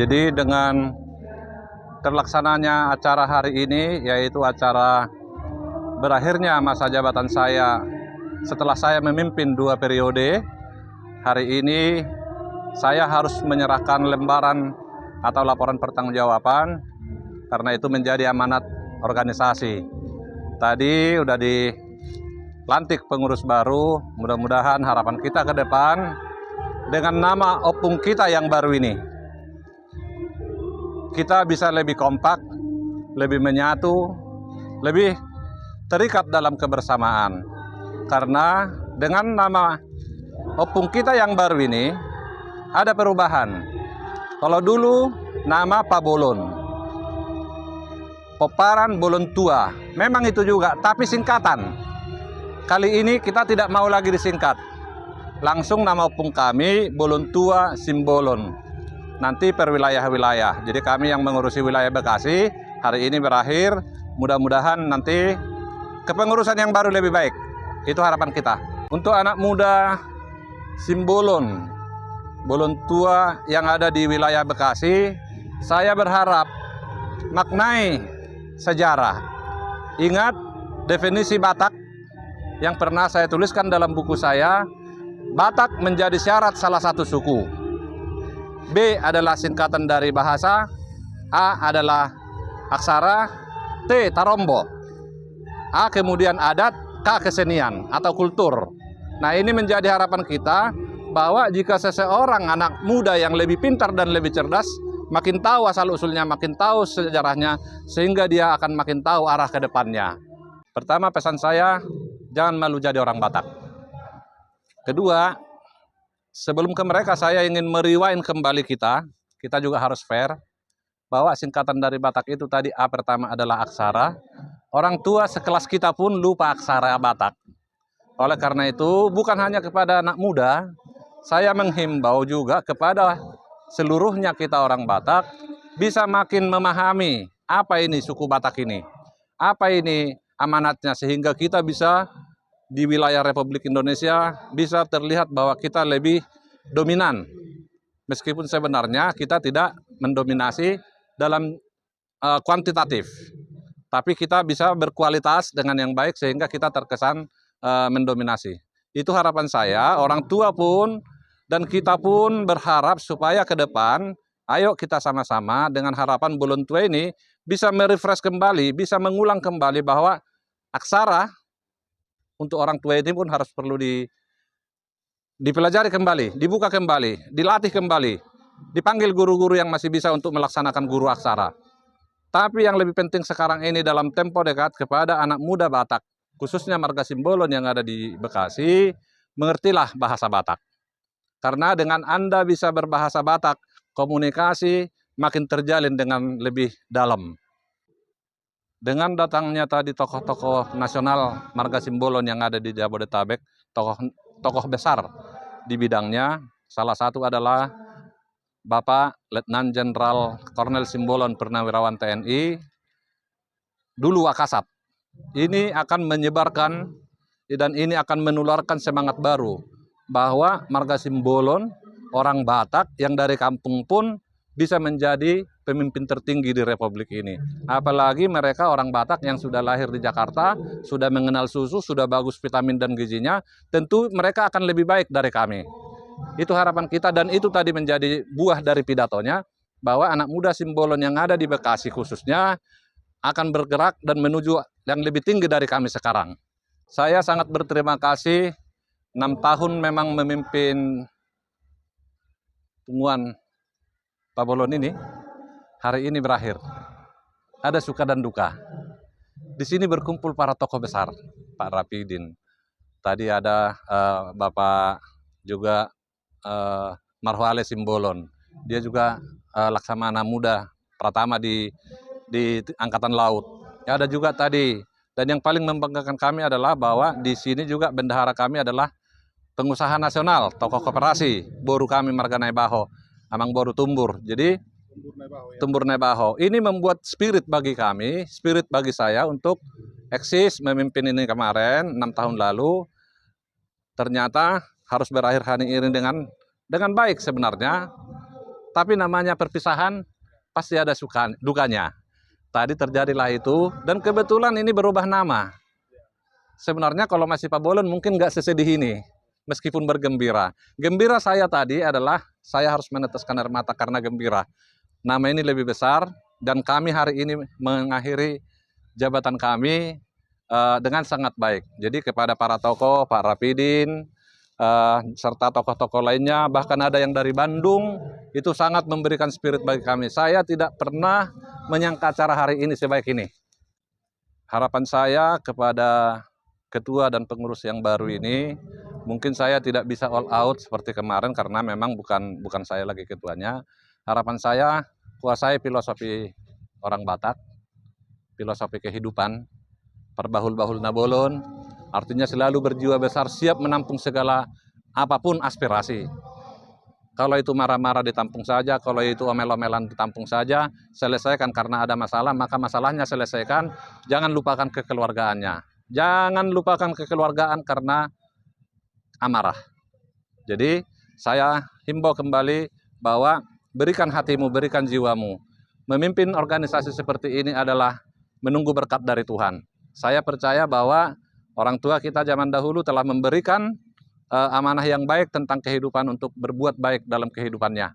Jadi dengan terlaksananya acara hari ini, yaitu acara berakhirnya masa jabatan saya setelah saya memimpin 2 periode, hari ini saya harus menyerahkan lembaran atau laporan pertanggungjawaban karena itu menjadi amanat organisasi. Tadi udah dilantik pengurus baru, mudah-mudahan harapan kita ke depan dengan nama opung kita yang baru ini, kita bisa lebih kompak, lebih menyatu, lebih terikat dalam kebersamaan. Karena dengan nama opung kita yang baru ini, ada perubahan. Kalau dulu nama Pak Bolon, Peparan Bolon Tua, memang itu juga, tapi singkatan. Kali ini kita tidak mau lagi disingkat. Langsung nama opung kami, Bolon Tua Simbolon. Nanti per wilayah-wilayah. Jadi kami yang mengurusi wilayah Bekasi, hari ini berakhir. Mudah-mudahan nanti kepengurusan yang baru lebih baik. Itu harapan kita. Untuk anak muda Simbolon, Bolon Tua yang ada di wilayah Bekasi, saya berharap maknai sejarah. Ingat definisi Batak yang pernah saya tuliskan dalam buku saya. Batak menjadi syarat salah satu suku. B adalah singkatan dari bahasa, A adalah aksara, T tarombo, A kemudian adat, K kesenian atau kultur. Nah, ini menjadi harapan kita bahwa jika seseorang anak muda yang lebih pintar dan lebih cerdas, makin tahu asal-usulnya, makin tahu sejarahnya, sehingga dia akan makin tahu arah ke depannya. Pertama, pesan saya, jangan malu jadi orang Batak. Kedua, sebelum ke mereka, saya ingin merewind kembali kita juga harus fair, bahwa singkatan dari Batak itu tadi A pertama adalah aksara. Orang tua sekelas kita pun lupa aksara Batak. Oleh karena itu, bukan hanya kepada anak muda, saya menghimbau juga kepada seluruhnya kita orang Batak, bisa makin memahami apa ini suku Batak ini, apa ini amanatnya, sehingga kita bisa di wilayah Republik Indonesia bisa terlihat bahwa kita lebih dominan. Meskipun sebenarnya kita tidak mendominasi dalam kuantitatif, tapi kita bisa berkualitas dengan yang baik sehingga kita terkesan mendominasi. Itu harapan saya, orang tua pun dan kita pun berharap supaya ke depan, ayo kita sama-sama dengan harapan Bolon Tua ini bisa merefresh kembali, bisa mengulang kembali bahwa aksara untuk orang tua ini pun harus perlu dipelajari kembali, dibuka kembali, dilatih kembali, dipanggil guru-guru yang masih bisa untuk melaksanakan guru aksara. Tapi yang lebih penting sekarang ini dalam tempo dekat kepada anak muda Batak, khususnya marga Simbolon yang ada di Bekasi, mengertilah bahasa Batak. Karena dengan Anda bisa berbahasa Batak, komunikasi makin terjalin dengan lebih dalam. Dengan datangnya tadi tokoh-tokoh nasional marga Simbolon yang ada di Jabodetabek, tokoh besar di bidangnya, salah satu adalah Bapak Letnan Jenderal Kornel Simbolon, Purnawirawan TNI, dulu Wakasat. Ini akan menyebarkan dan ini akan menularkan semangat baru bahwa marga Simbolon, orang Batak yang dari kampung pun bisa menjadi pemimpin tertinggi di Republik ini. Apalagi mereka orang Batak yang sudah lahir di Jakarta, sudah mengenal susu, sudah bagus vitamin dan gizinya, tentu mereka akan lebih baik dari kami. Itu harapan kita dan itu tadi menjadi buah dari pidatonya, bahwa anak muda Simbolon yang ada di Bekasi khususnya akan bergerak dan menuju yang lebih tinggi dari kami sekarang. Saya sangat berterima kasih, 6 tahun memang memimpin temuan Pak Bolon ini, hari ini berakhir. Ada suka dan duka. Di sini berkumpul para tokoh besar, Pak Rapidin. Tadi ada Bapak juga Marhuale Simbolon. Dia juga laksamana muda pertama di Angkatan Laut. Ya, ada juga tadi. Dan yang paling membanggakan kami adalah bahwa di sini juga bendahara kami adalah pengusaha nasional, tokoh koperasi, boru kami Marga Naibaho, Amang Boru Tumbur. Jadi Tumbur Naibaho. Ini membuat spirit bagi kami, spirit bagi saya untuk eksis memimpin ini kemarin 6 tahun lalu. Ternyata harus berakhir hari ini dengan baik sebenarnya. Tapi namanya perpisahan pasti ada dukanya. Tadi terjadilah itu, dan kebetulan ini berubah nama. Sebenarnya kalau masih Pak Bolon mungkin nggak sesedih ini, meskipun bergembira. Gembira saya tadi adalah saya harus meneteskan air mata karena gembira. Nama ini lebih besar, dan kami hari ini mengakhiri jabatan kami dengan sangat baik. Jadi kepada para tokoh, Pak Rapidin, serta tokoh-tokoh lainnya, bahkan ada yang dari Bandung, itu sangat memberikan spirit bagi kami. Saya tidak pernah menyangka acara hari ini sebaik ini. Harapan saya kepada ketua dan pengurus yang baru ini, mungkin saya tidak bisa all out seperti kemarin karena memang bukan saya lagi ketuanya. Harapan saya kuasai filosofi orang Batak, filosofi kehidupan, perbahul-bahul nabolon, artinya selalu berjiwa besar, siap menampung segala apapun aspirasi. Kalau itu marah-marah ditampung saja, kalau itu omel-omelan ditampung saja, selesaikan karena ada masalah, maka masalahnya selesaikan, jangan lupakan kekeluargaannya. Jangan lupakan kekeluargaan karena amarah. Jadi saya himbau kembali bahwa berikan hatimu, berikan jiwamu. Memimpin organisasi seperti ini adalah menunggu berkat dari Tuhan. Saya percaya bahwa orang tua kita zaman dahulu telah memberikan amanah yang baik tentang kehidupan untuk berbuat baik dalam kehidupannya.